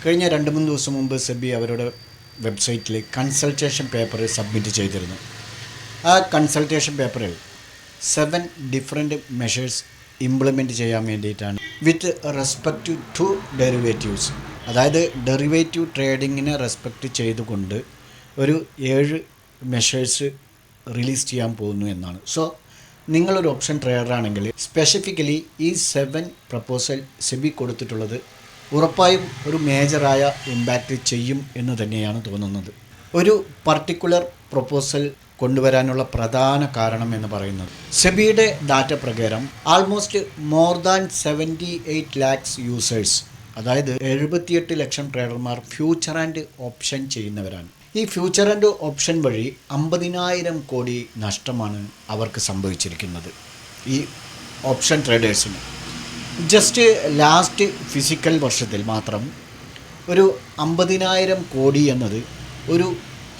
കഴിഞ്ഞ 2-3 ദിവസം മുമ്പ് സെബി അവരുടെ വെബ്സൈറ്റിൽ കൺസൾട്ടേഷൻ പേപ്പർ സബ്മിറ്റ് ചെയ്തിരുന്നു. ആ കൺസൾട്ടേഷൻ പേപ്പറിൽ 7 ഡിഫറെൻറ്റ് മെഷേഴ്സ് ഇംപ്ലിമെൻറ്റ് ചെയ്യാൻ വേണ്ടിയിട്ടാണ് വിത്ത് റെസ്പെക്റ്റ് ടു ഡെറിവേറ്റീവ്സ്. അതായത് ഡെറിവേറ്റീവ് ട്രേഡിങ്ങിനെ റെസ്പെക്റ്റ് ചെയ്തുകൊണ്ട് ഒരു 7 മെഷേഴ്സ് റിലീസ് ചെയ്യാൻ പോകുന്നു എന്നാണ്. സോ നിങ്ങളൊരു ഓപ്ഷൻ ട്രേഡറാണെങ്കിൽ സ്പെസിഫിക്കലി ഈ 7 പ്രപ്പോസൽ സെബി കൊടുത്തിട്ടുള്ളത് ഉറപ്പായും ഒരു മേജറായ ഇമ്പാക്റ്റ് ചെയ്യും എന്ന് തന്നെയാണ് തോന്നുന്നത്. ഒരു പർട്ടിക്കുലർ പ്രപ്പോസൽ കൊണ്ടുവരാനുള്ള പ്രധാന കാരണം എന്ന് പറയുന്നത് സെബിയുടെ ഡാറ്റ പ്രകാരം almost more than 78 lakhs users, അതായത് 78 ലക്ഷം ട്രേഡർമാർ ഫ്യൂച്ചർ ആൻഡ് ഓപ്ഷൻ ചെയ്യുന്നവരാണ്. ഈ ഫ്യൂച്ചർ ആൻഡ് ഓപ്ഷൻ വഴി 50,000 കോടി നഷ്ടമാണ് അവർക്ക് സംഭവിച്ചിരിക്കുന്നത്. ഈ ഓപ്ഷൻ ട്രേഡേഴ്സിന് ജസ്റ്റ് ലാസ്റ്റ് ഫിസിക്കൽ വർഷത്തിൽ മാത്രം ഒരു 50,000 കോടി എന്നത് ഒരു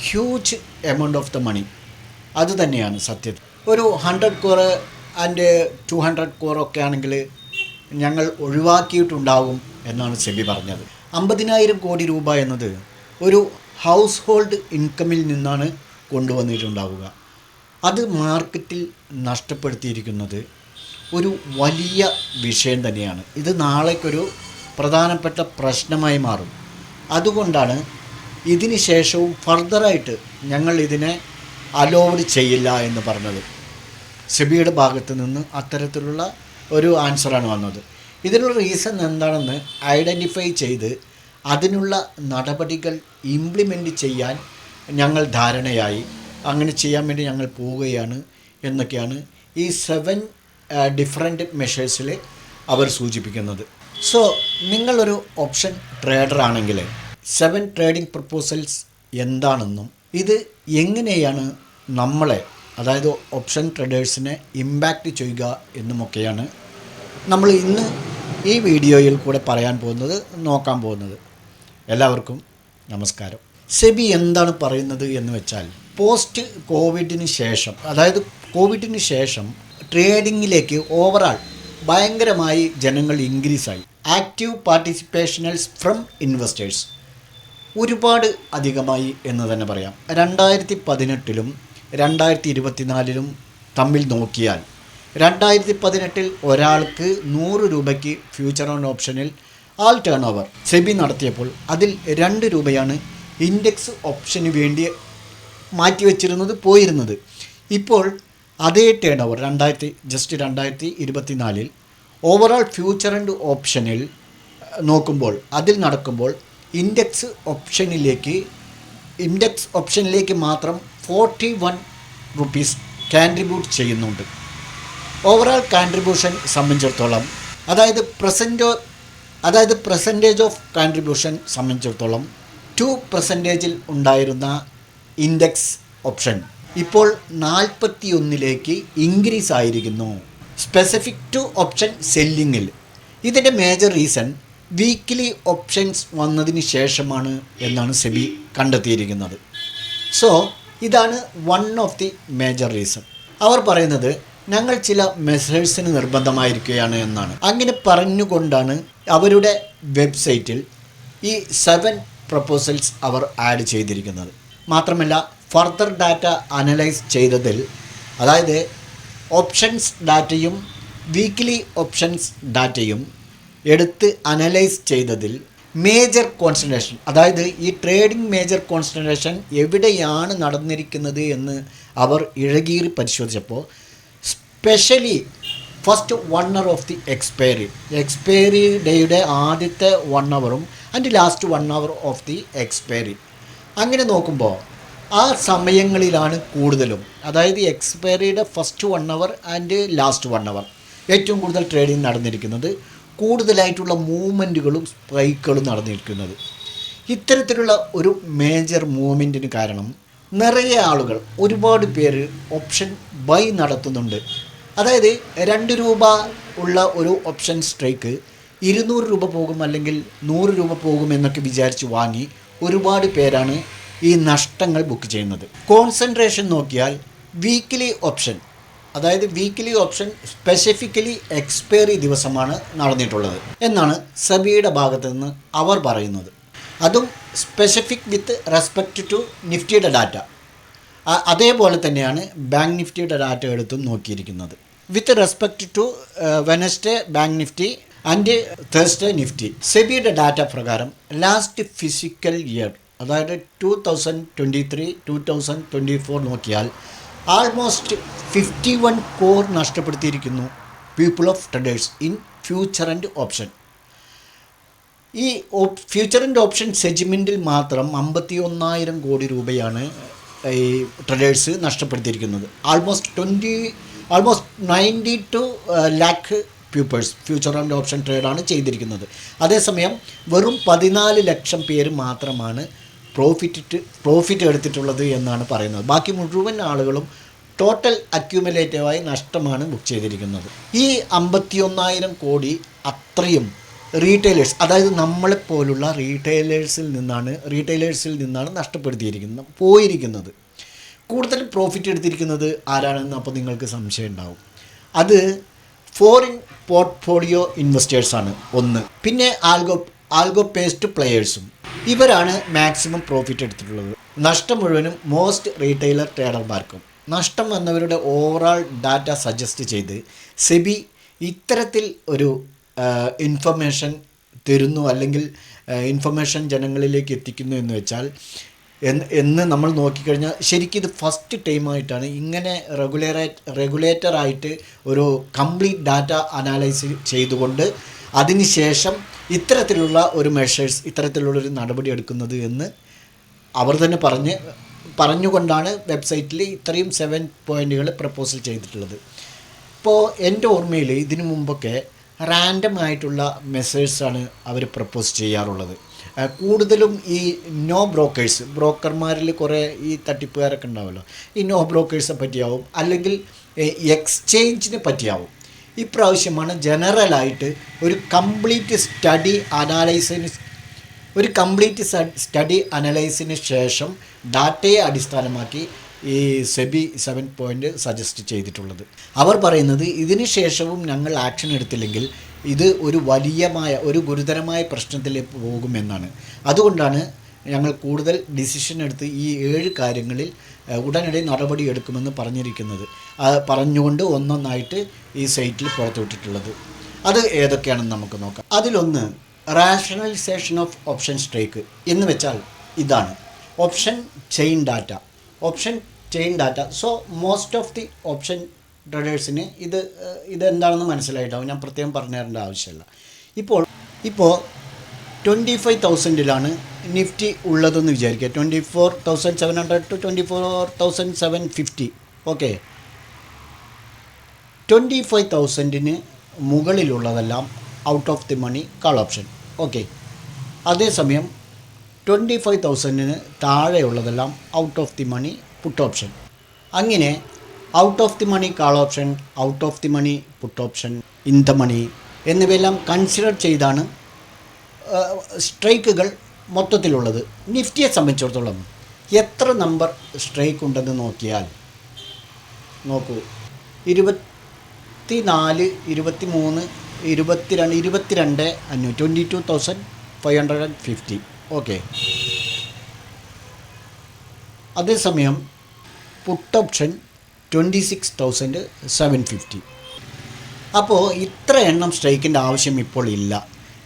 huge amount of the money. അത് തന്നെയാണ് സത്യത്തിൽ. ഒരു 100 crore ആൻഡ് 200 crore ഒക്കെ ആണെങ്കിൽ ഞങ്ങൾ ഒഴിവാക്കിയിട്ടുണ്ടാകും എന്നാണ് സെബി പറഞ്ഞത്. 50,000 കോടി രൂപ എന്നത് ഒരു ഹൗസ് ഹോൾഡ് ഇൻകമിൽ നിന്നാണ് കൊണ്ടുവന്നിട്ടുണ്ടാവുക. അത് മാർക്കറ്റിൽ നഷ്ടപ്പെടുത്തിയിരിക്കുന്നത് ഒരു വലിയ വിഷയം തന്നെയാണ്. ഇത് നാളേക്കൊരു പ്രധാനപ്പെട്ട പ്രശ്നമായി മാറും. അതുകൊണ്ടാണ് ഇതിന് ശേഷവും ഫർദറായിട്ട് ഞങ്ങൾ ഇതിനെ അലോഡ് ചെയ്യില്ല എന്ന് പറഞ്ഞത്. സെബിയുടെ ഭാഗത്ത് നിന്ന് അത്തരത്തിലുള്ള ഒരു ആൻസറാണ് വന്നത്. ഇതിനുള്ള റീസൺ എന്താണെന്ന് ഐഡൻറ്റിഫൈ ചെയ്ത് അതിനുള്ള നടപടികൾ ഇംപ്ലിമെൻ്റ് ചെയ്യാൻ ഞങ്ങൾ ധാരണയായി. അങ്ങനെ ചെയ്യാൻ വേണ്ടി ഞങ്ങൾ പോവുകയാണ് എന്നൊക്കെയാണ് ഈ 7 ഡിഫറെൻറ്റ് മെഷേഴ്സിൽ അവർ സൂചിപ്പിക്കുന്നത്. സോ നിങ്ങളൊരു ഓപ്ഷൻ ട്രേഡർ ആണെങ്കിൽ 7 ട്രേഡിംഗ് പ്രപ്പോസൽസ് എന്താണെന്നും ഇത് എങ്ങനെയാണ് നമ്മളെ, അതായത് ഓപ്ഷൻ ട്രേഡേഴ്സിനെ ഇമ്പാക്റ്റ് ചെയ്യുക എന്നുമൊക്കെയാണ് നമ്മൾ ഇന്ന് ഈ വീഡിയോയിൽ കൂടെ പറയാൻ പോകുന്നത്, നോക്കാൻ പോകുന്നത്. എല്ലാവർക്കും നമസ്കാരം. സെബി എന്താണ് പറയുന്നത് എന്ന് വെച്ചാൽ പോസ്റ്റ് കോവിഡിന് ശേഷം, അതായത് കോവിഡിന് ശേഷം ട്രേഡിങ്ങിലേക്ക് ഓവറാൾ ഭയങ്കരമായി ജനങ്ങൾ ഇൻക്രീസായി. ആക്റ്റീവ് പാർട്ടിസിപ്പേഷനൽസ് ഫ്രം ഇൻവെസ്റ്റേഴ്സ് ഒരുപാട് അധികമായി എന്ന് തന്നെ പറയാം. 2018-ലും 2024-ലും തമ്മിൽ നോക്കിയാൽ 2018-ൽ ഒരാൾക്ക് 100 രൂപയ്ക്ക് ഫ്യൂച്ചർ ഓൺ ഓപ്ഷനിൽ ആൾ ടേൺ ഓവർ സെബി നടത്തിയപ്പോൾ അതിൽ 2 രൂപയാണ് ഇൻഡെക്സ് ഓപ്ഷന് വേണ്ടി മാറ്റിവെച്ചിരുന്നത് പോയിരുന്നത്. ഇപ്പോൾ അതേ ടേൺ ഓവർ 2024-ൽ ഓവറോൾ ഫ്യൂച്ചർ ആൻഡ് ഓപ്ഷനിൽ നോക്കുമ്പോൾ അതിൽ നടക്കുമ്പോൾ ഇൻഡെക്സ് ഓപ്ഷനിലേക്ക് മാത്രം 41 റുപ്പീസ് കാൻട്രിബ്യൂട്ട് ചെയ്യുന്നുണ്ട്. ഓവറോൾ കാൻട്രിബ്യൂഷൻ സംബന്ധിച്ചിടത്തോളം, അതായത് പെർസെൻറ്റേജ് ഓഫ് കാൻട്രിബ്യൂഷൻ സംബന്ധിച്ചിടത്തോളം 2% ഉണ്ടായിരുന്ന ഇൻഡെക്സ് ഓപ്ഷൻ ഇപ്പോൾ 41-ലേക്ക് ഇൻക്രീസ് ആയിരിക്കുന്നു. സ്പെസിഫിക് ടു ഓപ്ഷൻ സെല്ലിങ്ങിൽ ഇതിൻ്റെ മേജർ റീസൺ വീക്ക്ലി ഓപ്ഷൻസ് വന്നതിന് ശേഷമാണ് എന്നാണ് സെബി കണ്ടെത്തിയിരിക്കുന്നത്. സോ ഇതാണ് one of the major reason. അവർ പറയുന്നത് ഞങ്ങൾ ചില മെഷേഴ്സിന് നിർബന്ധമായിരിക്കുകയാണ് എന്നാണ്. അങ്ങനെ പറഞ്ഞുകൊണ്ടാണ് അവരുടെ വെബ്സൈറ്റിൽ ഈ 7 പ്രപ്പോസൽസ് അവർ ആഡ് ചെയ്തിരിക്കുന്നത്. മാത്രമല്ല ഫർദർ ഡാറ്റ അനലൈസ് ചെയ്തതിൽ, അതായത് ഓപ്ഷൻസ് ഡാറ്റയും വീക്ക്ലി ഓപ്ഷൻസ് ഡാറ്റയും എടുത്ത് അനലൈസ് ചെയ്തതിൽ മേജർ കോൺസെൻട്രേഷൻ, അതായത് ഈ ട്രേഡിംഗ് മേജർ കോൺസെൻട്രേഷൻ എവിടെയാണ് നടന്നിരിക്കുന്നത് എന്ന് അവർ ഇഴകീറി പരിശോധിച്ചപ്പോൾ specially first 1 hour of the expiry ഡേയുടെ ആദ്യത്തെ 1 hourഉം and last 1 hour of the expiry, അങ്ങനെ നോക്കുമ്പോൾ ആ സമയങ്ങളിലാണ് കൂടുതലും, അതായത് എക്സ്പയറിയുടെ first 1 hour and last 1 hour ഏറ്റവും കൂടുതൽ ട്രേഡിംഗ് നടന്നിരിക്കുന്നത്, കൂടുതലായിട്ടുള്ള മൂവ്മെൻറ്റുകളും സ്പൈക്കുകളും നടന്നിരിക്കുന്നത്. ഇത്തരത്തിലുള്ള ഒരു മേജർ മൂവ്മെൻറ്റിന് കാരണം നിറയെ ആളുകൾ, ഒരുപാട് പേര് ഓപ്ഷൻ ബൈ നടത്തുന്നുണ്ട്. അതായത് 2 രൂപ ഉള്ള ഒരു ഓപ്ഷൻ സ്ട്രൈക്ക് 200 രൂപ പോകും അല്ലെങ്കിൽ 100 രൂപ പോകും എന്നൊക്കെ വിചാരിച്ച് വാങ്ങി ഒരുപാട് പേരാണ് ഈ നഷ്ടങ്ങൾ ബുക്ക് ചെയ്യുന്നത്. കോൺസെൻട്രേഷൻ നോക്കിയാൽ വീക്ക്ലി ഓപ്ഷൻ, അതായത് വീക്ക്ലി ഓപ്ഷൻ സ്പെസിഫിക്കലി എക്സ്പയറി ദിവസമാണ് നടന്നിട്ടുള്ളത് എന്നാണ് സെബിയുടെ ഭാഗത്തു നിന്ന് അവർ പറയുന്നത്. അതും സ്പെസിഫിക് വിത്ത് റെസ്പെക്റ്റ് ടു നിഫ്റ്റിയുടെ ഡാറ്റ. അതേപോലെ തന്നെയാണ് ബാങ്ക് നിഫ്റ്റിയുടെ ഡാറ്റ എടുത്തും നോക്കിയിരിക്കുന്നത്. With respect to Wednesday bank Nifty and Thursday Nifty, സെബിയുടെ ഡാറ്റ പ്രകാരം ലാസ്റ്റ് ഫിസിക്കൽ ഇയർ, അതായത് 2023-2024 നോക്കിയാൽ ആൾമോസ്റ്റ് 51 കോർ നഷ്ടപ്പെടുത്തിയിരിക്കുന്നു people of traders in future and option. ഈ ഫ്യൂച്ചർ ആൻഡ് ഓപ്ഷൻ സെഗ്മെൻറ്റിൽ മാത്രം 51,000 കോടി രൂപയാണ് ഈ ട്രേഡേഴ്സ് നഷ്ടപ്പെടുത്തിയിരിക്കുന്നത്. Almost 92 lakh peoples future and option ട്രേഡാണ് ചെയ്തിരിക്കുന്നത്. അതേസമയം വെറും 14 ലക്ഷം പേര് മാത്രമാണ് പ്രോഫിറ്റ് എടുത്തിട്ടുള്ളത് എന്നാണ് പറയുന്നത്. ബാക്കി മുഴുവൻ ആളുകളും ടോട്ടൽ അക്യൂമുലേറ്റീവായി നഷ്ടമാണ് ബുക്ക് ചെയ്തിരിക്കുന്നത്. ഈ 51,000 കോടി അത്രയും റീറ്റെയിലേഴ്സ്, അതായത് നമ്മളെപ്പോലുള്ള റീറ്റെയിലേഴ്സിൽ നിന്നാണ് നഷ്ടപ്പെടുത്തിയിരിക്കുന്നത്, പോയിരിക്കുന്നത്. കൂടുതൽ പ്രോഫിറ്റ് എടുത്തിരിക്കുന്നത് ആരാണെന്ന് അപ്പോൾ നിങ്ങൾക്ക് സംശയം ഉണ്ടാവും. അത് ഫോറിൻ പോർട്ട്ഫോളിയോ ഇൻവെസ്റ്റേഴ്സാണ് ഒന്ന്. പിന്നെ ആൽഗോ പേസ്റ്റ് പ്ലെയേഴ്സും. ഇവരാണ് മാക്സിമം പ്രോഫിറ്റ് എടുത്തിട്ടുള്ളത്. നഷ്ടം മുഴുവനും മോസ്റ്റ് റീറ്റെയിലർ ട്രേഡർമാർക്കും. നഷ്ടം വന്നവരുടെ ഓവറാൾ ഡാറ്റ സജസ്റ്റ് ചെയ്ത് സെബി ഇത്തരത്തിൽ ഒരു ഇൻഫർമേഷൻ തരുന്നു, അല്ലെങ്കിൽ ഇൻഫർമേഷൻ ജനങ്ങളിലേക്ക് എത്തിക്കുന്നു എന്ന് വെച്ചാൽ എന്ന് നമ്മൾ നോക്കിക്കഴിഞ്ഞാൽ ശരിക്കും ഇത് ഫസ്റ്റ് ടൈമായിട്ടാണ് ഇങ്ങനെ റെഗുലേറ്ററായിട്ട് ഒരു കംപ്ലീറ്റ് ഡാറ്റ അനാലൈസ് ചെയ്തുകൊണ്ട് അതിനുശേഷം ഇത്തരത്തിലുള്ള ഒരു മെഷേഴ്സ്, ഇത്തരത്തിലുള്ളൊരു നടപടി എടുക്കുന്നത് എന്ന് അവർ തന്നെ പറഞ്ഞുകൊണ്ടാണ് വെബ്സൈറ്റിൽ ഇത്രയും 7 പോയിൻറ്റുകൾ പ്രപ്പോസൽ ചെയ്തിട്ടുള്ളത്. ഇപ്പോൾ എൻ്റെ ഓർമ്മയിൽ ഇതിനു മുമ്പൊക്കെ റാൻഡം ആയിട്ടുള്ള മെസ്സേഴ്സാണ് അവർ പ്രപ്പോസ് ചെയ്യാറുള്ളത്. കൂടുതലും ഈ ബ്രോക്കർമാരിൽ കുറേ ഈ തട്ടിപ്പുകാരൊക്കെ ഉണ്ടാവുമല്ലോ, ഈ ബ്രോക്കേഴ്സിനെ പറ്റിയാവും, അല്ലെങ്കിൽ എക്സ്ചേഞ്ചിനെ പറ്റിയാവും. ഇപ്രാവശ്യമാണ് ജനറലായിട്ട് ഒരു കംപ്ലീറ്റ് സ്റ്റഡി അനലൈസിന് ശേഷം ഡാറ്റയെ അടിസ്ഥാനമാക്കി ഈ സെബി 7 പോയിൻ്റ് സജസ്റ്റ് ചെയ്തിട്ടുള്ളത്. അവർ പറയുന്നത് ഇതിന് ശേഷവും ഞങ്ങൾ ആക്ഷൻ എടുത്തില്ലെങ്കിൽ ഇത് ഒരു ഗുരുതരമായ പ്രശ്നത്തിലേക്ക് പോകുമെന്നാണ്. അതുകൊണ്ടാണ് ഞങ്ങൾ കൂടുതൽ ഡിസിഷൻ എടുത്ത് ഈ 7 കാര്യങ്ങളിൽ ഉടനടി നടപടി എടുക്കുമെന്ന് പറഞ്ഞുകൊണ്ട് ഒന്നൊന്നായിട്ട് ഈ സൈറ്റിൽ പുറത്തുവിട്ടിട്ടുള്ളത്. അത് ഏതൊക്കെയാണെന്ന് നമുക്ക് നോക്കാം. അതിലൊന്ന് റാഷണലൈസേഷൻ ഓഫ് ഓപ്ഷൻ സ്ട്രൈക്ക് എന്ന് വെച്ചാൽ ഇതാണ് option chain data. So most of the option ട്രേഡേഴ്സിന് ഇതെന്താണെന്ന് മനസ്സിലായിട്ടാവും, ഞാൻ പ്രത്യേകം പറഞ്ഞു തരേണ്ട ആവശ്യമില്ല. ഇപ്പോൾ 25,000 നിഫ്റ്റി ഉള്ളതെന്ന് വിചാരിക്കുക. 24,700 to 24,750. ഓക്കെ, 25,000 മുകളിലുള്ളതെല്ലാം out of the money call option. Okay, അതേസമയം 25,000 താഴെയുള്ളതെല്ലാം out of the money put option. അങ്ങനെ out of the money call option, out of the money put option, in the money എന്നിവയെല്ലാം consider ചെയ്താണ് സ്ട്രൈക്കുകൾ മൊത്തത്തിലുള്ളത്. നിഫ്റ്റിയെ സംബന്ധിച്ചിടത്തോളം എത്ര number strike ഉണ്ടെന്ന് നോക്കിയാൽ നോക്കൂ, 24, 23, 22, 22,550. ഓക്കെ, അതേസമയം പുട്ട് ഓപ്ഷൻ 26,750. അപ്പോൾ ഇത്ര എണ്ണം സ്ട്രൈക്കിൻ്റെ ആവശ്യം ഇപ്പോൾ ഇല്ല.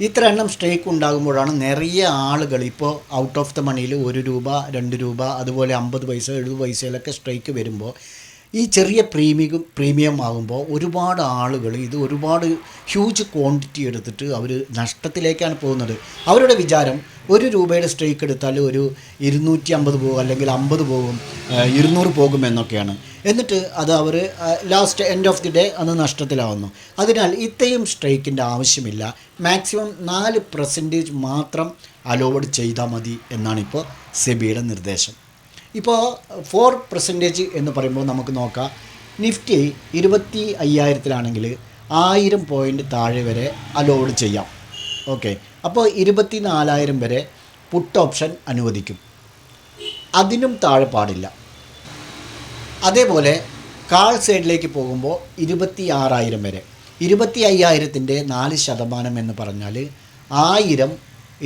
ഇത്ര എണ്ണം സ്ട്രൈക്ക് ഉണ്ടാകുമ്പോഴാണ് നിറയെ ആളുകൾ ഇപ്പോൾ ഔട്ട് ഓഫ് ദ മണിയിൽ 1 രൂപ, 2 രൂപ, അതുപോലെ 50 പൈസ, 70 പൈസയിലൊക്കെ സ്ട്രൈക്ക് വരുമ്പോൾ ഈ ചെറിയ പ്രീമിയം ആകുമ്പോൾ ഒരുപാട് ആളുകൾ ഒരുപാട് ഹ്യൂജ് ക്വാണ്ടിറ്റി എടുത്തിട്ട് അവർ നഷ്ടത്തിലേക്കാണ് പോകുന്നത്. അവരുടെ വിചാരം 1 രൂപയുടെ സ്ട്രൈക്ക് എടുത്താൽ ഒരു 250 പോകും, അല്ലെങ്കിൽ 50 പോകും, 200 പോകും എന്നൊക്കെയാണ്. എന്നിട്ട് അത് അവർ last end of the day അത് നഷ്ടത്തിലാവുന്നു. അതിനാൽ ഇത്രയും സ്ട്രൈക്കിൻ്റെ ആവശ്യമില്ല. മാക്സിമം 4% മാത്രം അലോവഡ് ചെയ്താൽ മതി എന്നാണ് ഇപ്പോൾ സെബിയുടെ നിർദ്ദേശം. ഇപ്പോൾ 4% എന്ന് പറയുമ്പോൾ നമുക്ക് നോക്കാം. നിഫ്റ്റി 25,000-ലാണെങ്കിൽ 1000 പോയിൻ്റ് താഴെ വരെ അലോവഡ് ചെയ്യാം. ഓക്കെ, അപ്പോൾ 24,000 വരെ പുട്ട് ഓപ്ഷൻ അനുവദിക്കും, അതിനും താഴെ പാടില്ല. അതേപോലെ കാൾ സൈഡിലേക്ക് പോകുമ്പോൾ 26,000 വരെ. 25,000-ൻ്റെ 4% എന്ന് പറഞ്ഞാൽ 1000,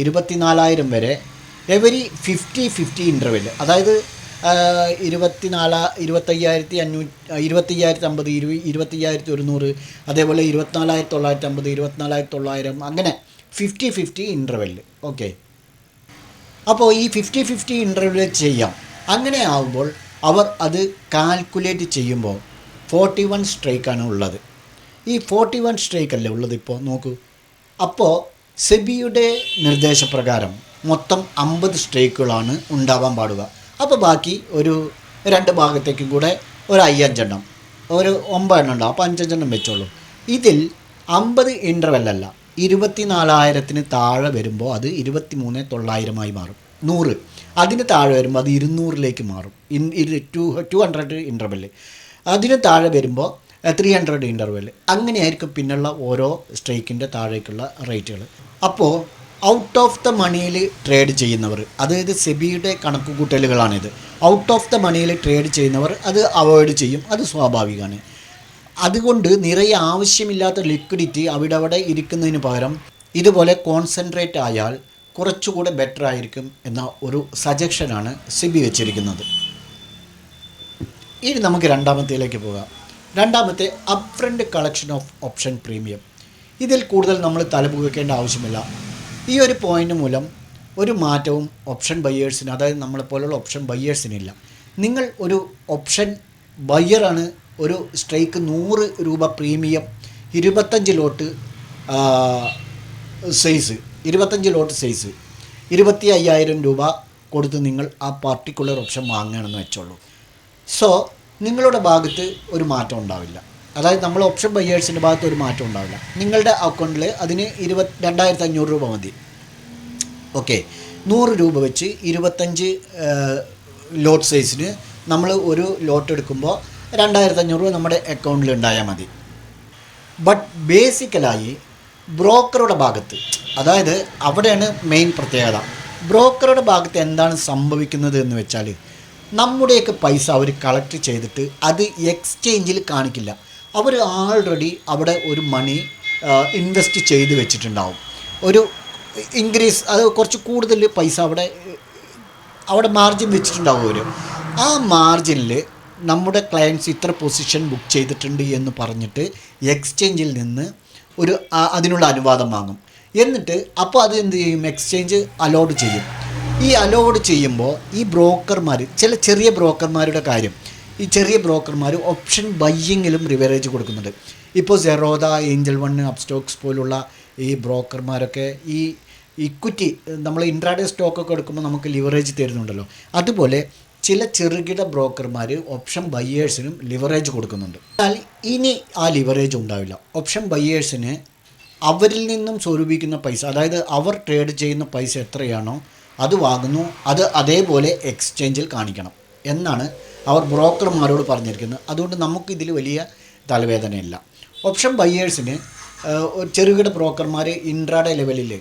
24,000 വരെ എവരി 50-50 ഇൻ്റർവെൽ, അതായത് 25,50, 25,100, അതേപോലെ 24,950, 24,900, അങ്ങനെ 50-50 ഇൻ്റർവെൽ. ഓക്കെ, അപ്പോൾ ഈ 50-50 ഇൻ്റർവെൽ ചെയ്യാം. അങ്ങനെ ആകുമ്പോൾ അവർ അത് കാൽക്കുലേറ്റ് ചെയ്യുമ്പോൾ 41 സ്ട്രൈക്കാണ് ഉള്ളത്. ഈ 41 സ്ട്രൈക്ക് അല്ലേ ഉള്ളത് ഇപ്പോൾ നോക്കൂ. അപ്പോൾ സെബിയുടെ നിർദ്ദേശപ്രകാരം മൊത്തം 50 സ്ട്രൈക്കുകളാണ് ഉണ്ടാവാൻ പാടുക. അപ്പോൾ ബാക്കി ഒരു 2 ഭാഗത്തേക്കും കൂടെ ഒരു 5 എണ്ണം, ഒരു 9 എണ്ണം ഉണ്ടാവും. അപ്പോൾ 5 എണ്ണം വെച്ചോളൂ. ഇതിൽ 50 ഇൻ്റർവെല്ലല്ല, 24,000 താഴെ വരുമ്പോൾ അത് 23,900 മാറും. 100 അതിന് താഴെ വരുമ്പോൾ അത് 200 മാറും. 200 ഇൻ്റർവെൽ. അതിന് താഴെ വരുമ്പോൾ 300 ഇൻ്റർവെൽ. അങ്ങനെയായിരിക്കും പിന്നുള്ള ഓരോ സ്ട്രൈക്കിൻ്റെ താഴേക്കുള്ള റേറ്റുകൾ. അപ്പോൾ ഔട്ട് ഓഫ് ദ മണിയിൽ ട്രേഡ് ചെയ്യുന്നവർ, അതായത് സെബിയുടെ കണക്കുകൂട്ടലുകളാണിത്, ഔട്ട് ഓഫ് ദ മണിയിൽ ട്രേഡ് ചെയ്യുന്നവർ അത് അവോയ്ഡ് ചെയ്യും. അത് സ്വാഭാവികമാണ്. അതുകൊണ്ട് നിറയെ ആവശ്യമില്ലാത്ത ലിക്വിഡിറ്റി അവിടെ ഇരിക്കുന്നതിന് പകരം ഇതുപോലെ കോൺസെൻട്രേറ്റ് ആയാൽ കുറച്ചുകൂടെ ബെറ്റർ ആയിരിക്കും എന്ന ഒരു സജഷനാണ് സെബി വെച്ചിരിക്കുന്നത്. ഇനി നമുക്ക് രണ്ടാമത്തേലേക്ക് പോകാം. രണ്ടാമത്തെ upfront collection of option premium. ഇതിൽ കൂടുതൽ നമ്മൾ തലപുകയ്ക്കേണ്ട ആവശ്യമില്ല. ഈ ഒരു പോയിൻ്റ് മൂലം ഒരു മാറ്റവും ഓപ്ഷൻ ബയ്യേഴ്സിന്, അതായത് നമ്മളെപ്പോലുള്ള ഓപ്ഷൻ ബയ്യേഴ്സിനില്ല. നിങ്ങൾ ഒരു ഓപ്ഷൻ ബയ്യറാണ്, ഒരു സ്ട്രൈക്ക് 100 രൂപ പ്രീമിയം 25 ലോട്ട് സൈസ് 25,000 രൂപ കൊടുത്ത് നിങ്ങൾ ആ പാർട്ടിക്കുലർ ഓപ്ഷൻ വാങ്ങുകയാണെന്ന് വെച്ചോളൂ. സോ നിങ്ങളുടെ ഭാഗത്ത് ഒരു മാറ്റം ഉണ്ടാവില്ല. അതായത് നമ്മൾ ഓപ്ഷൻ ബയ്യേഴ്സിൻ്റെ ഭാഗത്ത് ഒരു മാറ്റം ഉണ്ടാവില്ല. നിങ്ങളുടെ അക്കൗണ്ടിൽ അതിന് 2,500 രൂപ മതി. ഓക്കെ, 100 രൂപ വെച്ച് 25 ലോട്ട് സൈസിന് നമ്മൾ ഒരു ലോട്ട് എടുക്കുമ്പോൾ 2,500 രൂപ നമ്മുടെ അക്കൗണ്ടിൽ ഉണ്ടായാൽ മതി. ബട്ട് ബേസിക്കലായി ബ്രോക്കറുടെ ഭാഗത്ത്, അതായത് അവിടെയാണ് മെയിൻ പ്രത്യേകത. ബ്രോക്കറുടെ ഭാഗത്ത് എന്താണ് സംഭവിക്കുന്നത് എന്ന് വെച്ചാൽ, നമ്മുടെയൊക്കെ പൈസ അവർ കളക്ട് ചെയ്തിട്ട് അത് എക്സ്ചേഞ്ചിൽ കാണിക്കില്ല. അവർ ആൾറെഡി അവിടെ ഒരു മണി ഇൻവെസ്റ്റ് ചെയ്ത് വെച്ചിട്ടുണ്ടാവും. ഒരു ഇൻക്രീസ്, അത് കുറച്ച് കൂടുതൽ പൈസ അവിടെ മാർജിൻ വെച്ചിട്ടുണ്ടാവും അവർ. ആ മാർജിനിൽ നമ്മുടെ ക്ലയൻസ് ഇത്ര പൊസിഷൻ ബുക്ക് ചെയ്തിട്ടുണ്ട് എന്ന് പറഞ്ഞിട്ട് എക്സ്ചേഞ്ചിൽ നിന്ന് അതിനുള്ള അനുവാദം വാങ്ങും. എന്നിട്ട് അപ്പോൾ അത് എന്ത് ചെയ്യും, എക്സ്ചേഞ്ച് അലോഡ് ചെയ്യും. ഈ അലോഡ് ചെയ്യുമ്പോൾ ഈ ബ്രോക്കർമാർ, ചെറിയ ബ്രോക്കർമാരുടെ കാര്യം, ഈ ചെറിയ ബ്രോക്കർമാർ ഓപ്ഷൻ ബയ്യിങ്ങിലും റിവറേജ് കൊടുക്കുന്നുണ്ട്. ഇപ്പോൾ സെറോദ, ഏഞ്ചൽ വൺ, അപ്സ്റ്റോക്സ് പോലുള്ള ഈ ബ്രോക്കർമാരൊക്കെ ഈ ഇക്വിറ്റി, നമ്മൾ ഇൻട്രാഡേ സ്റ്റോക്കൊക്കെ എടുക്കുമ്പോൾ നമുക്ക് ലിവറേജ് തരുന്നുണ്ടല്ലോ, അതുപോലെ ചില ചെറുകിട ബ്രോക്കർമാർ ഓപ്ഷൻ ബയ്യേഴ്സിനും ലിവറേജ് കൊടുക്കുന്നുണ്ട്. എന്നാൽ ഇനി ആ ലിവറേജ് ഉണ്ടാവില്ല. ഓപ്ഷൻ ബയ്യേഴ്സിന് അവരിൽ നിന്നും സ്വരൂപിക്കുന്ന പൈസ, അതായത് അവർ ട്രേഡ് ചെയ്യുന്ന പൈസ എത്രയാണോ അത് വാങ്ങുന്നു, അത് അതേപോലെ എക്സ്ചേഞ്ചിൽ കാണിക്കണം എന്നാണ് അവർ ബ്രോക്കർമാരോട് പറഞ്ഞിരിക്കുന്നത്. അതുകൊണ്ട് നമുക്കിതിൽ വലിയ തലവേദനയില്ല. ഓപ്ഷൻ ബയ്യേഴ്സിന് ചെറുകിട ബ്രോക്കർമാർ ഇൻട്രാഡേ ലെവലിൽ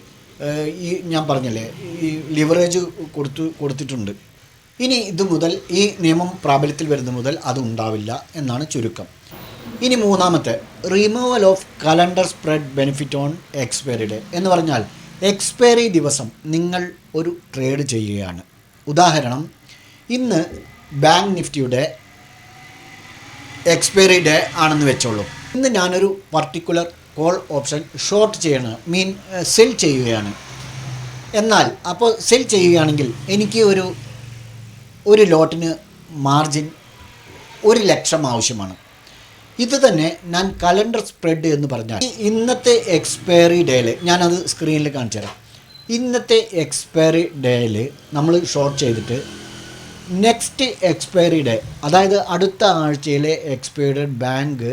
ഈ ഞാൻ പറഞ്ഞല്ലേ ഈ ലിവറേജ് കൊടുത്തിട്ടുണ്ട്. ഇനി ഇത് മുതൽ ഈ നിയമം പ്രാബല്യത്തിൽ വരുന്ന മുതൽ അത് ഉണ്ടാവില്ല എന്നാണ് ചുരുക്കം. ഇനി മൂന്നാമത്തെ, removal of calendar spread benefit on expiry day എന്ന് പറഞ്ഞാൽ എക്സ്പയറി ദിവസം നിങ്ങൾ ഒരു ട്രേഡ് ചെയ്യുകയാണ്. ഉദാഹരണം, ഇന്ന് ബാങ്ക് നിഫ്റ്റിയുടെ എക്സ്പയറി ഡേ ആണെന്ന് വെച്ചോളൂ. ഇന്ന് ഞാനൊരു പർട്ടിക്കുലർ കോൾ ഓപ്ഷൻ ഷോർട്ട് ചെയ്യണം, സെൽ ചെയ്യുകയാണ്. എന്നാൽ അപ്പോൾ സെൽ ചെയ്യുകയാണെങ്കിൽ എനിക്ക് ഒരു ലോട്ടിന് മാർജിൻ 1,00,000 ആവശ്യമാണ്. ഇത് തന്നെ ഞാൻ കലണ്ടർ സ്പ്രെഡ് എന്ന് പറഞ്ഞാൽ ഇന്നത്തെ എക്സ്പയറി ഡേയിൽ, ഞാനത് സ്ക്രീനിൽ കാണിച്ചു തരാം. ഇന്നത്തെ എക്സ്പയറി ഡേയിൽ നമ്മൾ ഷോർട്ട് ചെയ്തിട്ട് നെക്സ്റ്റ് എക്സ്പയറി ഡേ, അതായത് അടുത്ത ആഴ്ചയിലെ എക്സ്പയർഡ് ബാങ്ക്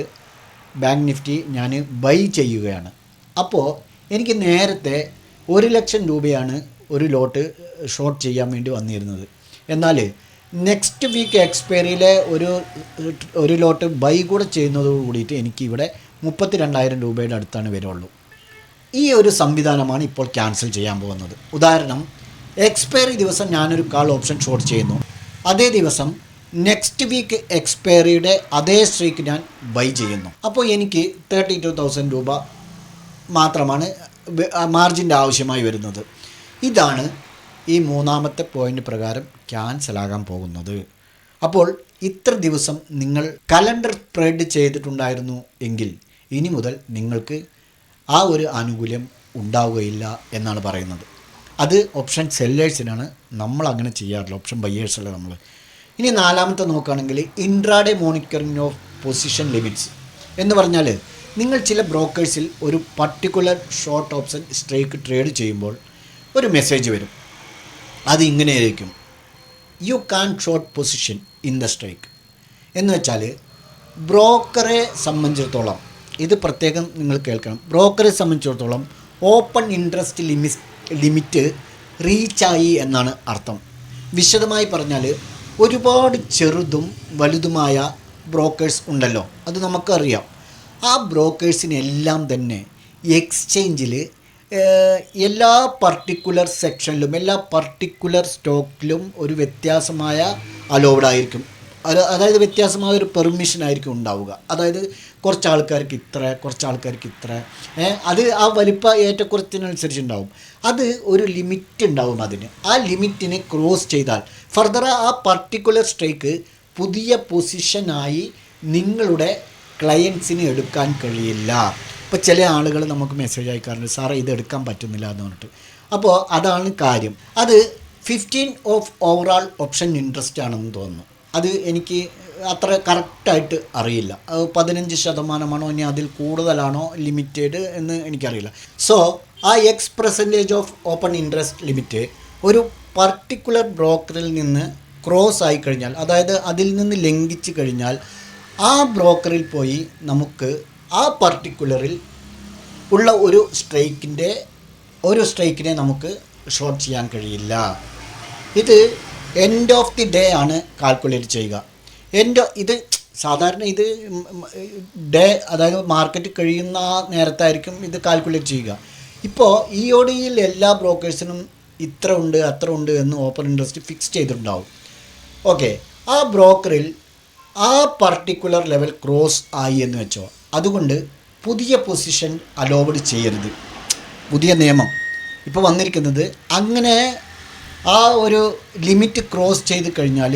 നിഫ്റ്റി ഞാൻ ബൈ ചെയ്യുകയാണ്. അപ്പോൾ എനിക്ക് നേരത്തെ 1,00,000 രൂപയാണ് ഒരു ലോട്ട് ഷോർട്ട് ചെയ്യാൻ വേണ്ടി വന്നിരുന്നത്. എന്നാൽ നെക്സ്റ്റ് വീക്ക് എക്സ്പയറിയിലെ ഒരു ലോട്ട് ബൈ കൂടെ ചെയ്യുന്നതോട് കൂടിയിട്ട് എനിക്കിവിടെ 32,000 രൂപയുടെ അടുത്താണ് വരുള്ളൂ. ഈ ഒരു സംവിധാനമാണ് ഇപ്പോൾ ക്യാൻസൽ ചെയ്യാൻ പോകുന്നത്. ഉദാഹരണം, എക്സ്പയറി ദിവസം ഞാനൊരു കാൾ ഓപ്ഷൻ ഷോർട്ട് ചെയ്യുന്നു, അതേ ദിവസം നെക്സ്റ്റ് വീക്ക് എക്സ്പയറിയുടെ അതേ സ്ട്രീക്ക് ഞാൻ ബൈ ചെയ്യുന്നു. അപ്പോൾ എനിക്ക് 32,000 രൂപ മാത്രമാണ് മാർജിൻ്റെ ആവശ്യമായി വരുന്നത്. ഇതാണ് ഈ മൂന്നാമത്തെ പോയിൻ്റ് പ്രകാരം ക്യാൻസലാകാൻ പോകുന്നത്. അപ്പോൾ ഇത്ര ദിവസം നിങ്ങൾ കലണ്ടർ സ്പ്രെഡ് ചെയ്തിട്ടുണ്ടായിരുന്നു എങ്കിൽ ഇനി മുതൽ നിങ്ങൾക്ക് ആ ഒരു ആനുകൂല്യം ഉണ്ടാവുകയില്ല എന്നാണ് പറയുന്നത്. അത് ഓപ്ഷൻ സെല്ലേഴ്സിനാണ്, നമ്മൾ അങ്ങനെ ചെയ്യാറില്ല, ഓപ്ഷൻ ബയ്യേഴ്സല്ല നമ്മൾ. ഇനി നാലാമത്തെ നോക്കുകയാണെങ്കിൽ intraday monitoring of position limits എന്ന് പറഞ്ഞാൽ നിങ്ങൾ ചില ബ്രോക്കേഴ്സിൽ ഒരു particular short option strike trade ചെയ്യുമ്പോൾ ഒരു മെസ്സേജ് വരും. അത് ഇങ്ങനെയായിരിക്കും: you can short position in the strike. എന്ന് വെച്ചാൽ ബ്രോക്കറെ സംബന്ധിച്ചിടത്തോളം, ഇത് പ്രത്യേകം നിങ്ങൾ കേൾക്കണം, ബ്രോക്കറെ സംബന്ധിച്ചിടത്തോളം ഓപ്പൺ ഇൻട്രസ്റ്റ് ലിമിറ്റ് റീച്ചായി എന്നാണ് അർത്ഥം. വിശദമായി പറഞ്ഞാൽ ഒരുപാട് ചെറുതും വലുതുമായ ബ്രോക്കേഴ്സ് ഉണ്ടല്ലോ, അത് നമുക്കറിയാം. ആ ബ്രോക്കേഴ്സിനെല്ലാം തന്നെ എക്സ്ചേഞ്ചിൽ എല്ലാ പർട്ടിക്കുലർ സെക്ഷനിലും എല്ലാ പർട്ടിക്കുലർ സ്റ്റോക്കിലും ഒരു വ്യത്യാസമായ അലോവ്ഡായിരിക്കും. അതായത് വ്യത്യാസമായ ഒരു പെർമിഷൻ ആയിരിക്കും ഉണ്ടാവുക. അതായത് കുറച്ച് ആൾക്കാർക്ക് ഇത്ര, കുറച്ച് ആൾക്കാർക്ക് ഇത്ര, അത് ആ വലിപ്പ ഏറ്റക്കുറച്ചിനനുസരിച്ച് ഉണ്ടാവും. അത് ഒരു ലിമിറ്റ് ഉണ്ടാവും അതിന്. ആ ലിമിറ്റിനെ ക്രോസ് ചെയ്താൽ ഫർദർ ആ പർട്ടിക്കുലർ സ്ട്രൈക്ക് പുതിയ പൊസിഷനായി നിങ്ങളുടെ ക്ലയൻസിന് എടുക്കാൻ കഴിയില്ല. ഇപ്പോൾ ചില ആളുകൾ നമുക്ക് മെസ്സേജ് അയക്കാറുണ്ട്, സാറേ ഇത് എടുക്കാൻ പറ്റുന്നില്ല എന്ന് പറഞ്ഞിട്ട്. അപ്പോൾ അതാണ് കാര്യം. അത് 15 ഓഫ് ഓവറാൾ ഓപ്ഷൻ ഇൻട്രസ്റ്റ് ആണെന്ന് തോന്നുന്നു. അത് എനിക്ക് അത്ര കറക്റ്റായിട്ട് അറിയില്ല. 15% ഇനി അതിൽ കൂടുതലാണോ ലിമിറ്റഡ് എന്ന് എനിക്കറിയില്ല. സോ ആ X% of open interest limit ഒരു പർട്ടിക്കുലർ ബ്രോക്കറിൽ നിന്ന് ക്രോസ് ആയി കഴിഞ്ഞാൽ, അതായത് അതിൽ നിന്ന് ലംഘിച്ച് കഴിഞ്ഞാൽ ആ ബ്രോക്കറിൽ പോയി നമുക്ക് ആ പർട്ടിക്കുലറിൽ ഉള്ള ഒരു സ്ട്രൈക്കിനെ നമുക്ക് ഷോർട്ട് ചെയ്യാൻ കഴിയില്ല. ഇത് എൻഡ് ഓഫ് ദി ഡേ ആണ് കാൽക്കുലേറ്റ് ചെയ്യുക. ഇത് സാധാരണ ഇത് ഡേ, അതായത് മാർക്കറ്റ് കഴിയുന്ന ആ നേരത്തായിരിക്കും ഇത് കാൽക്കുലേറ്റ് ചെയ്യുക. ഇപ്പോൾ EODയിൽ എല്ലാ ബ്രോക്കേഴ്സിനും ഇത്ര ഉണ്ട് അത്ര ഉണ്ട് എന്ന് ഓപ്പൺ ഇൻട്രസ്റ്റ് ഫിക്സ് ചെയ്തിട്ടുണ്ടാവും. ഓക്കെ, ആ ബ്രോക്കറിൽ ആ പർട്ടിക്കുലർ ലെവൽ ക്രോസ് ആയി എന്ന് വെച്ചോ, അതുകൊണ്ട് പുതിയ പൊസിഷൻ അലോവഡ് ചെയ്യരുത്. പുതിയ നിയമം ഇപ്പോൾ വന്നിരിക്കുന്നത് അങ്ങനെ ആ ഒരു ലിമിറ്റ് ക്രോസ് ചെയ്ത് കഴിഞ്ഞാൽ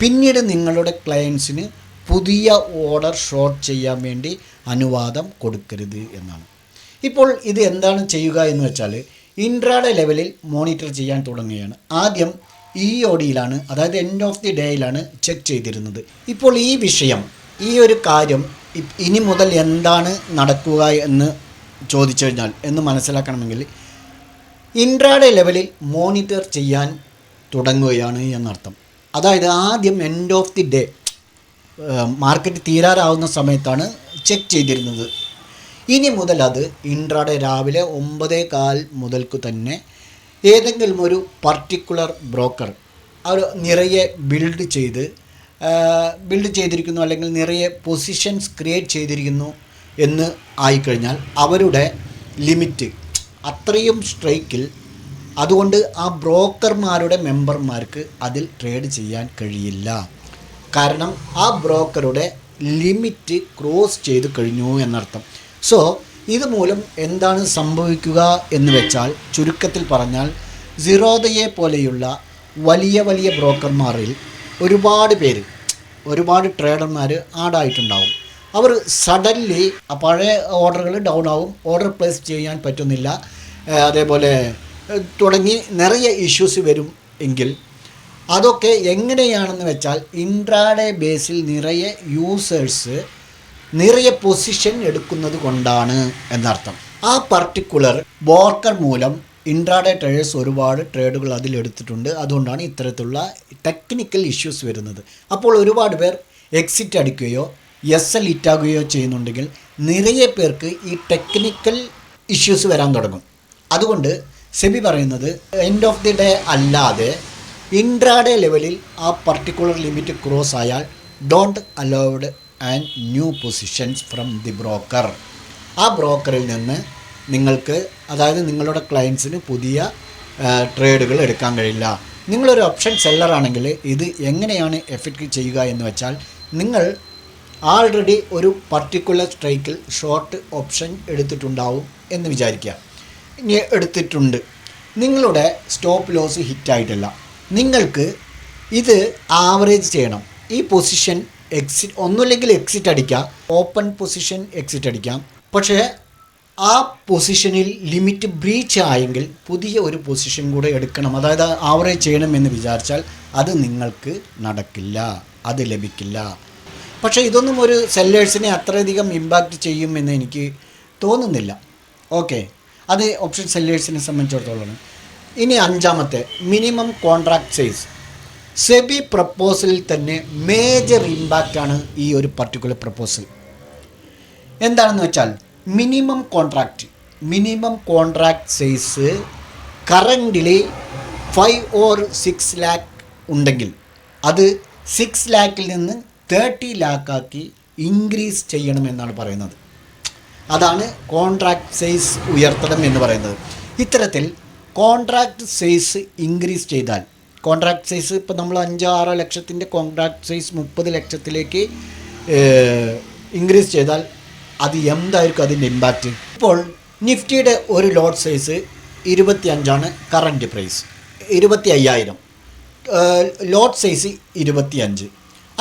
പിന്നീട് നിങ്ങളുടെ ക്ലയൻസിന് പുതിയ ഓർഡർ ഷോർട്ട് ചെയ്യാൻ വേണ്ടി അനുവാദം കൊടുക്കരുത് എന്നാണ്. ഇപ്പോൾ ഇത് എന്താണ് ചെയ്യുക എന്ന് വെച്ചാൽ ഇൻട്രാഡേ ലെവലിൽ മോണിറ്റർ ചെയ്യാൻ തുടങ്ങുകയാണ്. ആദ്യം EODയിലാണ്, അതായത് എൻഡ് ഓഫ് ദി ഡേയിലാണ് ചെക്ക് ചെയ്തിരുന്നത്. ഇപ്പോൾ ഈ ഒരു കാര്യം ഇനി മുതൽ എന്താണ് നടക്കുക എന്ന് ചോദിച്ചു കഴിഞ്ഞാൽ, എന്ന് മനസ്സിലാക്കണമെങ്കിൽ ഇൻട്രാഡേ ലെവലിൽ മോണിറ്റർ ചെയ്യാൻ തുടങ്ങുകയാണ് എന്നർത്ഥം. അതായത് ആദ്യം end of the day market തീരാറാവുന്ന സമയത്താണ് ചെക്ക് ചെയ്തിരുന്നത്. ഇനി മുതൽ അത് ഇൻട്രാഡേ രാവിലെ 9:15 മുതൽക്ക് തന്നെ ഏതെങ്കിലും ഒരു പർട്ടിക്കുലർ ബ്രോക്കർ അവർ നിറയെ ബിൽഡ് ചെയ്തിരിക്കുന്നു, അല്ലെങ്കിൽ നിറയെ പൊസിഷൻസ് ക്രിയേറ്റ് ചെയ്തിരിക്കുന്നു എന്ന് ആയിക്കഴിഞ്ഞാൽ അവരുടെ ലിമിറ്റ് അത്രയും സ്ട്രൈക്കിൽ, അതുകൊണ്ട് ആ ബ്രോക്കർമാരുടെ മെമ്പർമാർക്ക് അതിൽ ട്രേഡ് ചെയ്യാൻ കഴിയില്ല. കാരണം ആ ബ്രോക്കറുടെ ലിമിറ്റ് ക്രോസ് ചെയ്ത് കഴിഞ്ഞു എന്നർത്ഥം. സോ ഇതുമൂലം എന്താണ് സംഭവിക്കുക എന്ന് വെച്ചാൽ, ചുരുക്കത്തിൽ പറഞ്ഞാൽ സിറോദയെ പോലെയുള്ള വലിയ വലിയ ബ്രോക്കർമാരിൽ ഒരുപാട് ട്രേഡർമാർ ആഡായിട്ടുണ്ടാവും. അവർ സഡൻലി പഴയ ഓർഡറുകൾ ഡൗൺ ആവും, ഓർഡർ പ്ലേസ് ചെയ്യാൻ പറ്റുന്നില്ല, അതേപോലെ തുടങ്ങി നിറയെ ഇഷ്യൂസ് വരും. എങ്കിൽ അതൊക്കെ എങ്ങനെയാണെന്ന് വെച്ചാൽ ഇൻട്രാഡേ ബേസിൽ നിറയെ യൂസേഴ്സ് നിറയെ പൊസിഷൻ എടുക്കുന്നത് കൊണ്ടാണ് എന്നർത്ഥം. ആ പർട്ടിക്കുലർ ബ്രോക്കർ മൂലം ഇൻട്രാഡേ ട്രേഡേഴ്സ് ഒരുപാട് ട്രേഡുകൾ അതിലെടുത്തിട്ടുണ്ട്. അതുകൊണ്ടാണ് ഇത്തരത്തിലുള്ള ടെക്നിക്കൽ ഇഷ്യൂസ് വരുന്നത്. അപ്പോൾ ഒരുപാട് പേർ എക്സിറ്റ് അടിക്കുകയോ SL ഹിറ്റാകുകയോ ചെയ്യുന്നുണ്ടെങ്കിൽ നിറയെ പേർക്ക് ഈ ടെക്നിക്കൽ ഇഷ്യൂസ് വരാൻ തുടങ്ങും. അതുകൊണ്ട് സെബി പറയുന്നത് എൻഡ് ഓഫ് ദി ഡേ അല്ലാതെ ഇൻട്രാഡേ ലെവലിൽ ആ പർട്ടിക്കുലർ ലിമിറ്റ് ക്രോസ് ആയാൽ don't allowed and new positions from the broker. ആ ബ്രോക്കറിൽ നിന്ന് നിങ്ങൾക്ക്, അതായത് നിങ്ങളുടെ ക്ലയൻസിന് പുതിയ ട്രേഡുകൾ എടുക്കാൻ കഴിയില്ല. നിങ്ങളൊരു ഓപ്ഷൻ സെല്ലറാണെങ്കിൽ ഇത് എങ്ങനെയാണ് എഫക്റ്റ് ചെയ്യുക എന്ന് വെച്ചാൽ, നിങ്ങൾ ആൾറെഡി ഒരു പർട്ടിക്കുലർ സ്ട്രൈക്കിൽ ഷോർട്ട് ഓപ്ഷൻ എടുത്തിട്ടുണ്ടാവും എന്ന് വിചാരിക്കുക. ഇനി എടുത്തിട്ടുണ്ട്, നിങ്ങളുടെ സ്റ്റോപ്പ് ലോസ് ഹിറ്റായിട്ടില്ല. നിങ്ങൾക്ക് ഇത് ആവറേജ് ചെയ്യണം. ഈ പൊസിഷൻ എക്സിറ്റ് ഒന്നുമില്ലെങ്കിൽ എക്സിറ്റ് അടിക്കാം, ഓപ്പൺ പൊസിഷൻ എക്സിറ്റ് അടിക്കാം. പക്ഷേ ആ പൊസിഷനിൽ ലിമിറ്റ് ബ്രീച്ച് ആയെങ്കിൽ പുതിയ ഒരു പൊസിഷൻ കൂടെ എടുക്കണം, അതായത് ആവറേജ് ചെയ്യണമെന്ന് വിചാരിച്ചാൽ അത് നിങ്ങൾക്ക് നടക്കില്ല, അത് ലഭിക്കില്ല. പക്ഷേ ഇതൊന്നും ഒരു സെല്ലേഴ്സിനെ അത്രയധികം ഇമ്പാക്റ്റ് ചെയ്യുമെന്ന് എനിക്ക് തോന്നുന്നില്ല. ഓക്കെ, അത് ഓപ്ഷൻ സെല്ലേഴ്സിനെ സംബന്ധിച്ചിടത്തോളം. ഇനി അഞ്ചാമത്തെ, മിനിമം കോൺട്രാക്ട് സൈസ്. സെബി പ്രപ്പോസലിൽ തന്നെ മേജർ ഇമ്പാക്റ്റാണ് ഈ ഒരു പർട്ടിക്കുലർ പ്രപ്പോസൽ. എന്താണെന്ന് വെച്ചാൽ minimum contract size കറൻ്റിലി 5 or 6 lakh ഉണ്ടെങ്കിൽ അത് 6 lakhൽ നിന്ന് 30 lakh ആക്കി ഇൻക്രീസ് ചെയ്യണമെന്നാണ് പറയുന്നത്. അതാണ് കോൺട്രാക്ട് സൈസ് ഉയർത്തണം എന്ന് പറയുന്നത്. ഇത്തരത്തിൽ കോൺട്രാക്ട് സൈസ് ഇൻക്രീസ് ചെയ്താൽ, കോൺട്രാക്ട് സൈസ് ഇപ്പോൾ നമ്മൾ 5-6 ലക്ഷത്തിൻ്റെ കോൺട്രാക്ട് സൈസ് 30 ലക്ഷത്തിലേക്ക് ഇൻക്രീസ് ചെയ്താൽ അത് എന്തായിരിക്കും അതിൻ്റെ ഇമ്പാക്റ്റ്? ഇപ്പോൾ നിഫ്റ്റിയുടെ ഒരു lot size 25 current price, 25,000. Lot size 25.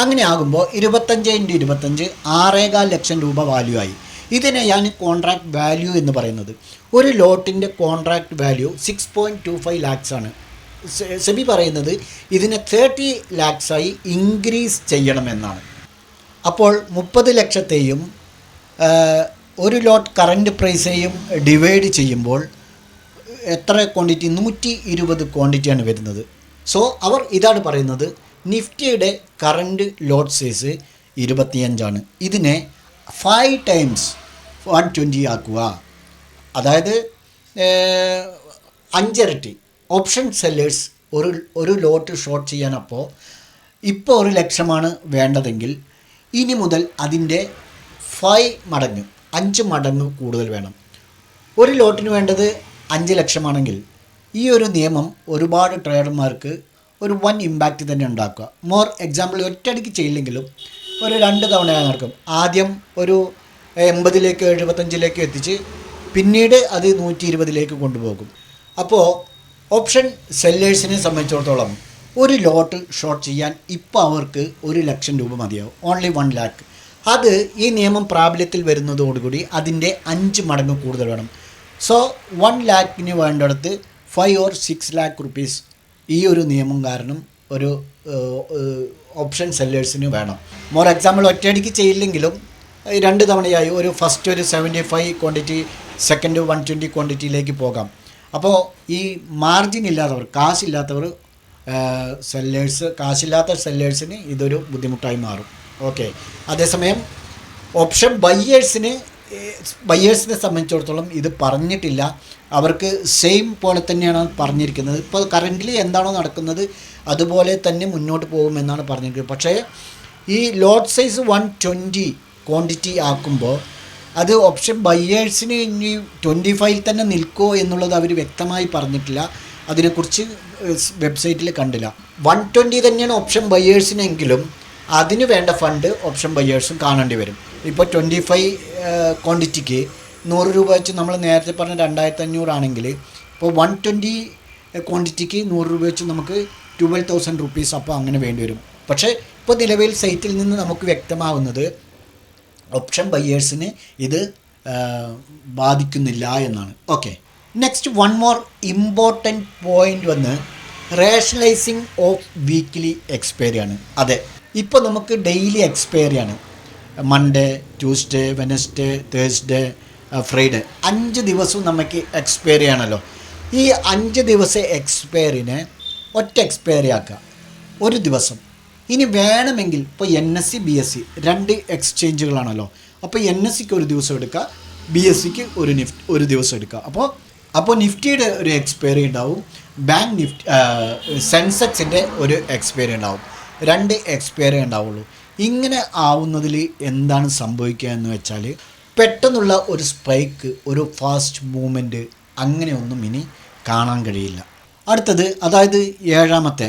അങ്ങനെ ആകുമ്പോൾ 25 × 25 6.25 ലക്ഷം രൂപ വാല്യൂ ആയി. ഇതിനെയാണ് കോൺട്രാക്ട് വാല്യൂ എന്ന് പറയുന്നത്. ഒരു ലോട്ടിൻ്റെ കോൺട്രാക്ട് വാല്യൂ 6.25 lakhs ആണ്. സെബി പറയുന്നത് ഇതിനെ 30 lakhs ആയി ഇൻക്രീസ് ചെയ്യണമെന്നാണ്. അപ്പോൾ 30 ലക്ഷത്തെയും ഒരു ലോട്ട് കറൻറ്റ് പ്രൈസേയും ഡിവൈഡ് ചെയ്യുമ്പോൾ എത്ര ക്വാണ്ടിറ്റി? 120 ക്വാണ്ടിറ്റിയാണ് വരുന്നത്. സോ അവർ ഇതാണ് പറയുന്നത്, നിഫ്റ്റിയുടെ കറൻറ്റ് ലോട്ട് സൈസ് 25. ഇതിനെ 5 times 120 ആക്കുക, അതായത് 5 ഇരട്ടി. ഓപ്ഷൻ സെല്ലേഴ്സ് ഒരു ലോട്ട് ഷോർട്ട് ചെയ്യാനപ്പോൾ ഇപ്പോൾ 1 ലക്ഷമാണ് വേണ്ടതെങ്കിൽ ഇനി മുതൽ അതിൻ്റെ 5 മടങ്ങ്, 5 മടങ്ങ് കൂടുതൽ വേണം. ഒരു ലോട്ടിന് വേണ്ടത് 5 ലക്ഷമാണെങ്കിൽ ഈ ഒരു നിയമം ഒരുപാട് ട്രേഡർമാർക്ക് ഒരു വൻ ഇമ്പാക്റ്റ് തന്നെ ഉണ്ടാക്കുക. മോർ എക്സാമ്പിൾ, ഒറ്റയടിക്ക് ചെയ്യില്ലെങ്കിലും ഒരു 2 തവണയായി നടക്കും. ആദ്യം ഒരു 80-ലേക്ക് 75-ലേക്ക് എത്തിച്ച് പിന്നീട് അത് 120-ലേക്ക് കൊണ്ടുപോകും. അപ്പോൾ ഓപ്ഷൻ സെല്ലേഴ്സിനെ സംബന്ധിച്ചിടത്തോളം ഒരു ലോട്ട് ഷോർട്ട് ചെയ്യാൻ ഇപ്പോൾ അവർക്ക് 1 ലക്ഷം രൂപ മതിയാവും, ഓൺലി 1 lakh. അത് ഈ നിയമം പ്രാബല്യത്തിൽ വരുന്നതോടുകൂടി അതിൻ്റെ 5 മടങ്ങ് കൂടുതൽ വേണം. സോ 1 lakhന് വേണ്ടിടത്ത് 5 or 6 lakh rupees ഈ ഒരു നിയമം കാരണം ഒരു ഓപ്ഷൻ സെല്ലേഴ്സിന് വേണം. മോർ എക്സാമ്പിൾ, ഒറ്റയടിക്ക് ചെയ്യില്ലെങ്കിലും 2 തവണയായി ഒരു ഫസ്റ്റ് ഒരു 75 ക്വാണ്ടിറ്റി, സെക്കൻഡ് 120 ക്വാണ്ടിറ്റിയിലേക്ക് പോകാം. അപ്പോൾ ഈ മാർജിൻ ഇല്ലാത്തവർ, കാശില്ലാത്തവർ കാശില്ലാത്ത സെല്ലേഴ്സിന് ഇതൊരു ബുദ്ധിമുട്ടായി മാറും. ഓക്കെ, അതേസമയം ഓപ്ഷൻ ബയ്യേഴ്സിനെ സംബന്ധിച്ചിടത്തോളം ഇത് പറഞ്ഞിട്ടില്ല. അവർക്ക് സെയിം പോലെ തന്നെയാണ് പറഞ്ഞിരിക്കുന്നത്. ഇപ്പോൾ കറൻ്റ്ലി എന്താണോ നടക്കുന്നത് അതുപോലെ തന്നെ മുന്നോട്ട് പോകുമെന്നാണ് പറഞ്ഞിരിക്കുന്നത്. പക്ഷേ ഈ ലോട്ട് സൈസ് 120 ക്വാണ്ടിറ്റി ആക്കുമ്പോൾ അത് ഓപ്ഷൻ ബയ്യേഴ്സിന് ഇനി 25 തന്നെ നിൽക്കുമോ എന്നുള്ളത് അവർ വ്യക്തമായി പറഞ്ഞിട്ടില്ല. അതിനെക്കുറിച്ച് വെബ്സൈറ്റിൽ കണ്ടില്ല. 120 തന്നെയാണ് ഓപ്ഷൻ ബയ്യേഴ്സിനെങ്കിലും അതിന് വേണ്ട ഫണ്ട് ഓപ്ഷൻ ബയ്യേഴ്സും കാണേണ്ടി വരും. ഇപ്പോൾ 25 ക്വാണ്ടിറ്റിക്ക് 100 രൂപ വെച്ച് നമ്മൾ നേരത്തെ പറഞ്ഞ 2500 ആണെങ്കിൽ ഇപ്പോൾ 120 ക്വാണ്ടിറ്റിക്ക് 100 രൂപ വെച്ച് നമുക്ക് 12,000 rupees അപ്പോൾ അങ്ങനെ വേണ്ടി വരും. പക്ഷേ ഇപ്പോൾ നിലവിൽ സൈറ്റിൽ നിന്ന് നമുക്ക് വ്യക്തമാവുന്നത് ഓപ്ഷൻ ബയ്യേഴ്സിന് ഇത് ബാധിക്കുന്നില്ല എന്നാണ്. Okay, next one more important point വന്ന് റേഷണലൈസിങ് ഓഫ് വീക്ക്ലി എക്സ്പയറിയാണ്. അതെ, ഇപ്പോൾ നമുക്ക് ഡെയിലി എക്സ്പയറിയാണ്. Monday, Tuesday, Wednesday, Thursday, Friday 5 ദിവസവും നമുക്ക് എക്സ്പയറി ആണല്ലോ. ഈ 5 ദിവസം എക്സ്പയറിനെ ഒറ്റ എക്സ്പയറി ആക്കുക, ഒരു ദിവസം. ഇനി വേണമെങ്കിൽ ഇപ്പോൾ NSE BSE 2 എക്സ്ചേഞ്ചുകളാണല്ലോ. അപ്പോൾ NSEക്ക് ഒരു ദിവസം എടുക്കുക, BSEക്ക് ഒരു ദിവസം എടുക്കുക. അപ്പോൾ നിഫ്റ്റിയുടെ ഒരു എക്സ്പയറി ഉണ്ടാവും, ബാങ്ക് നിഫ്റ്റി സെൻസെക്സിൻ്റെ ഒരു എക്സ്പയറി ഉണ്ടാവും. 2 എക്സ്പയറി ഉണ്ടാവുള്ളൂ. ഇങ്ങനെ ആവുന്നതിൽ എന്താണ് സംഭവിക്കുക എന്ന് വെച്ചാൽ പെട്ടെന്നുള്ള ഒരു സ്പൈക്ക്, ഒരു ഫാസ്റ്റ് മൂവ്മെൻറ്റ് അങ്ങനെയൊന്നും ഇനി കാണാൻ കഴിയില്ല. അടുത്തത്, അതായത് ഏഴാമത്തെ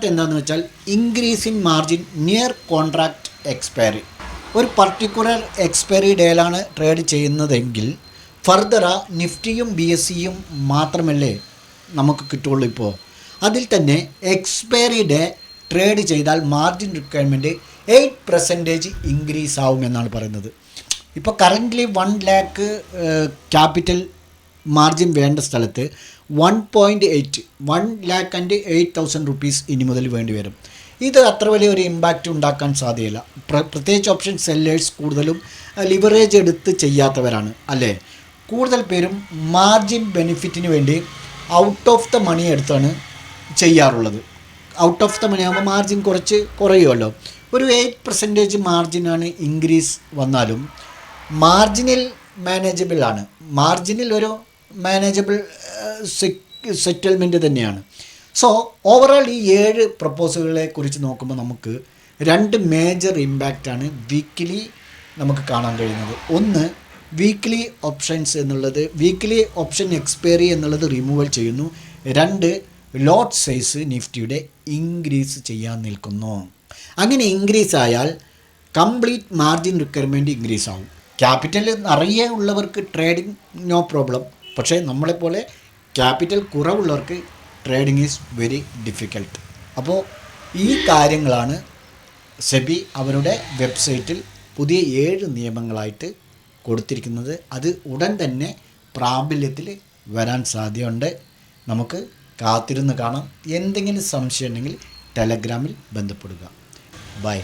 എന്താണെന്ന് വെച്ചാൽ increase in margin near contract expiry. ഒരു പർട്ടിക്കുലർ എക്സ്പയറി ഡേയിലാണ് ട്രേഡ് ചെയ്യുന്നതെങ്കിൽ ഫർദർ നിഫ്റ്റിയും BSEയും മാത്രമല്ലേ നമുക്ക് കിട്ടുള്ളൂ. ഇപ്പോൾ അതിൽ തന്നെ എക്സ്പയറി ഡേ ട്രേഡ് ചെയ്താൽ മാർജിൻ റിക്വയർമെൻറ്റ് 8% ഇൻക്രീസ് ആവുമെന്നാണ് പറയുന്നത്. ഇപ്പോൾ കറൻ്റ്ലി 1 lakh ക്യാപിറ്റൽ മാർജിൻ വേണ്ട സ്ഥലത്ത് 1.8 rupees ഇനി മുതൽ വേണ്ടി വരും. ഇത് അത്ര വലിയൊരു ഇമ്പാക്റ്റ് ഉണ്ടാക്കാൻ സാധ്യതയില്ല. പ്രത്യേകിച്ച് ഓപ്ഷൻ സെല്ലേഴ്സ് കൂടുതലും ലിവറേജ് എടുത്ത് ചെയ്യാത്തവരാണ് അല്ലേ. കൂടുതൽ പേരും മാർജിൻ ബെനിഫിറ്റിന് വേണ്ടി ഔട്ട് ഓഫ് ദ മണി എടുത്താണ് ചെയ്യാറുള്ളത്. ഔട്ട് ഓഫ് ദ മണി ആകുമ്പോൾ മാർജിൻ കുറച്ച് കുറയുമല്ലോ. ഒരു 8% മാർജിനാണ് ഇൻക്രീസ് വന്നാലും മാർജിനിൽ മാനേജബിൾ ആണ്. മാർജിനിൽ ഒരു മാനേജബിൾ സെറ്റിൽമെൻറ്റ് തന്നെയാണ്. സോ ഓവറോൾ ഈ 7 പ്രപ്പോസലുകളെ കുറിച്ച് നോക്കുമ്പോൾ നമുക്ക് 2 മേജർ ഇമ്പാക്റ്റാണ് വീക്കിലി നമുക്ക് കാണാൻ കഴിയുന്നത്. ഒന്ന്, വീക്ക്ലി ഓപ്ഷൻസ് എന്നുള്ളത്, വീക്ക്ലി ഓപ്ഷൻ എക്സ്പയറി എന്നുള്ളത് റിമൂവൽ ചെയ്യുന്നു. 2, ലോട്ട് സൈസ് നിഫ്റ്റിയുടെ ഇൻക്രീസ് ചെയ്യാൻ നിൽക്കുന്നു. അങ്ങനെ ഇൻക്രീസ് ആയാൽ കംപ്ലീറ്റ് മാർജിൻ റിക്വയർമെൻറ്റ് ഇൻക്രീസ് ആവും. ക്യാപിറ്റൽ നിറയെ ഉള്ളവർക്ക് ട്രേഡിംഗ് നോ പ്രോബ്ലം. പക്ഷേ നമ്മളെപ്പോലെ ക്യാപിറ്റൽ കുറവുള്ളവർക്ക് ട്രേഡിംഗ് ഈസ് വെരി ഡിഫിക്കൽട്ട്. അപ്പോൾ ഈ കാര്യങ്ങളാണ് സെബി അവരുടെ വെബ്സൈറ്റിൽ പുതിയ 7 നിയമങ്ങളായിട്ട് കൊടുത്തിരിക്കുന്നത്. അത് ഉടൻ തന്നെ പ്രാബല്യത്തിൽ വരാൻ സാധ്യതയുണ്ട്. നമുക്ക് കാത്തിരുന്ന് കാണാം. എന്തെങ്കിലും സംശയം ഉണ്ടെങ്കിൽ ടെലഗ്രാമിൽ ബന്ധപ്പെടുക. ബൈ.